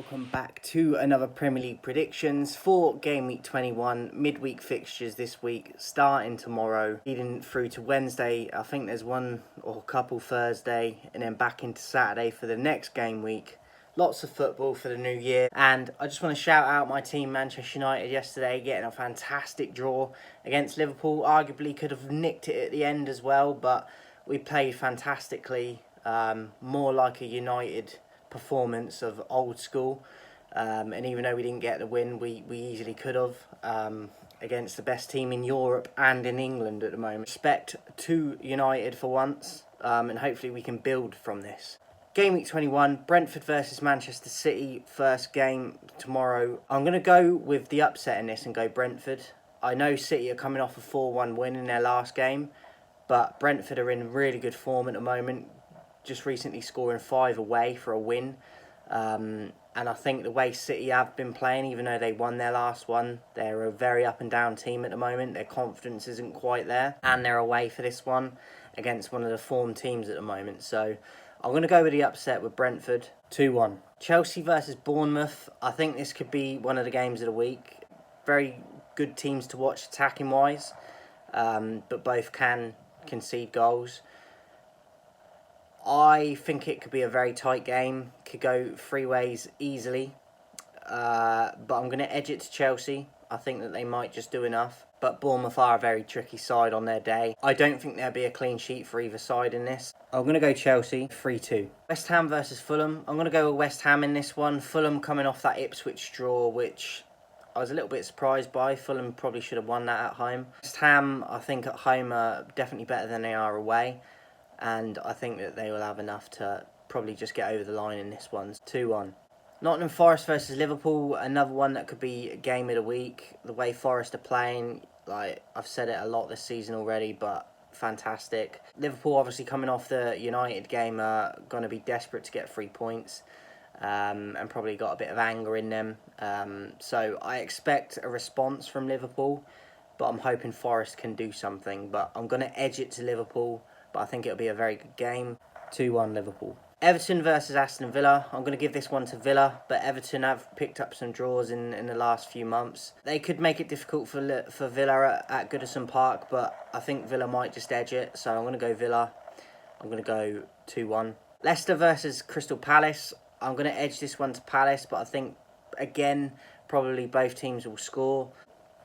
welcome back to another Premier League predictions for Game Week 21. Midweek fixtures this week, starting tomorrow, leading through to Wednesday. I think there's one or a couple Thursday, and then back into Saturday for the next game week. Lots of football for the new year, and I just want to shout out my team Manchester United yesterday, getting a fantastic draw against Liverpool. Arguably could have nicked it at the end as well, but we played fantastically, more like a United performance of old school, and even though we didn't get the win, we easily could have, against the best team in Europe and in England at the moment. Respect to United for once, and hopefully we can build from this. Game week 21, Brentford versus Manchester City, first game tomorrow. I'm going to go with the upset in this and go Brentford. I know City are coming off a 4-1 win in their last game, but Brentford are in really good form at the moment, just recently scoring 5 away for a win. And I think the way City have been playing, even though they won their last one, they're a very up and down team at the moment. Their confidence isn't quite there, and they're away for this one against one of the form teams at the moment. So I'm going to go with the upset with Brentford, 2-1. Chelsea versus Bournemouth. I think this could be one of the games of the week. Very good teams to watch attacking wise, but both can concede goals. I think it could be a very tight game. Could go 3 ways easily. But I'm going to edge it to Chelsea. I think that they might just do enough. But Bournemouth are a very tricky side on their day. I don't think there'll be a clean sheet for either side in this. I'm going to go Chelsea, 3-2. West Ham versus Fulham. I'm going to go with West Ham in this one. Fulham coming off that Ipswich draw, which I was a little bit surprised by. Fulham probably should have won that at home. West Ham, I think at home are definitely better than they are away. And I think that they will have enough to probably just get over the line in this one. 2-1. Nottingham Forest versus Liverpool, another one that could be a game of the week. The way Forest are playing, like I've said it a lot this season already, but fantastic. Liverpool obviously coming off the United game are going to be desperate to get 3 points, and probably got a bit of anger in them. So I expect a response from Liverpool, but I'm hoping Forest can do something. But I'm going to edge it to Liverpool, but I think it'll be a very good game. 2-1 Liverpool. Everton versus Aston Villa. I'm going to give this one to Villa, but Everton have picked up some draws in the last few months. They could make it difficult for Villa at Goodison Park, but I think Villa might just edge it, so I'm going to go Villa. I'm going to go 2-1. Leicester versus Crystal Palace. I'm going to edge this one to Palace, but I think, again, probably both teams will score.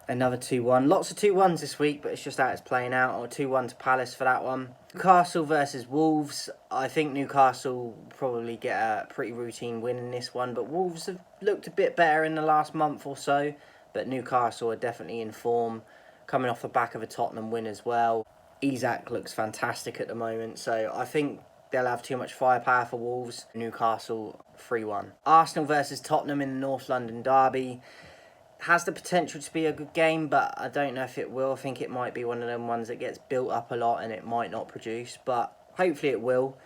Another 2-1. Lots of 2-1s this week, but it's just how it's playing out. Or 2-1 to Palace for that one. Newcastle versus Wolves. I think Newcastle will probably get a pretty routine win in this one, but Wolves have looked a bit better in the last month or so. But Newcastle are definitely in form, coming off the back of a Tottenham win as well. Isak looks fantastic at the moment, so I think they'll have too much firepower for Wolves. Newcastle 3-1. Arsenal versus Tottenham in the North London derby. Has the potential to be a good game, but I don't know if it will. I think it might be one of them ones that gets built up a lot and it might not produce, but hopefully it will.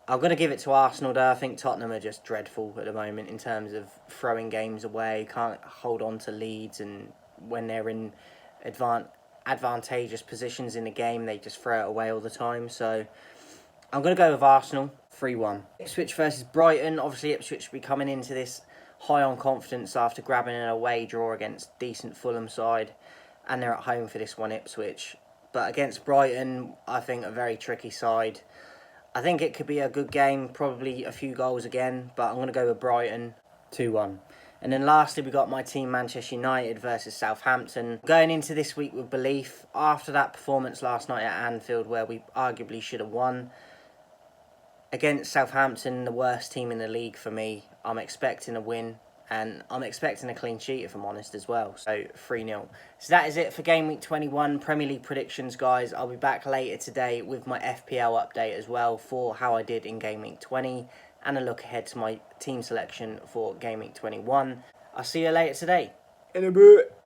I'm going to give it to Arsenal though. I think Tottenham are just dreadful at the moment in terms of throwing games away, can't hold on to leads, and when they're in advantageous positions in the game, they just throw it away all the time. So I'm going to go with Arsenal, 3-1. Ipswich versus Brighton. Obviously Ipswich will be coming into this high on confidence after grabbing an away draw against decent Fulham side, and they're at home for this one, Ipswich. But against Brighton, I think a very tricky side. I think it could be a good game, probably a few goals again, but I'm going to go with Brighton, 2-1. And then lastly, we got my team Manchester United versus Southampton. Going into this week with belief, after that performance last night at Anfield where we arguably should have won, against Southampton, the worst team in the league for me, I'm expecting a win, and I'm expecting a clean sheet if I'm honest as well. So 3-0. So that is it for Game Week 21 Premier League predictions, guys. I'll be back later today with my FPL update as well for how I did in Game Week 20 and a look ahead to my team selection for Game Week 21. I'll see you later today. In a bit.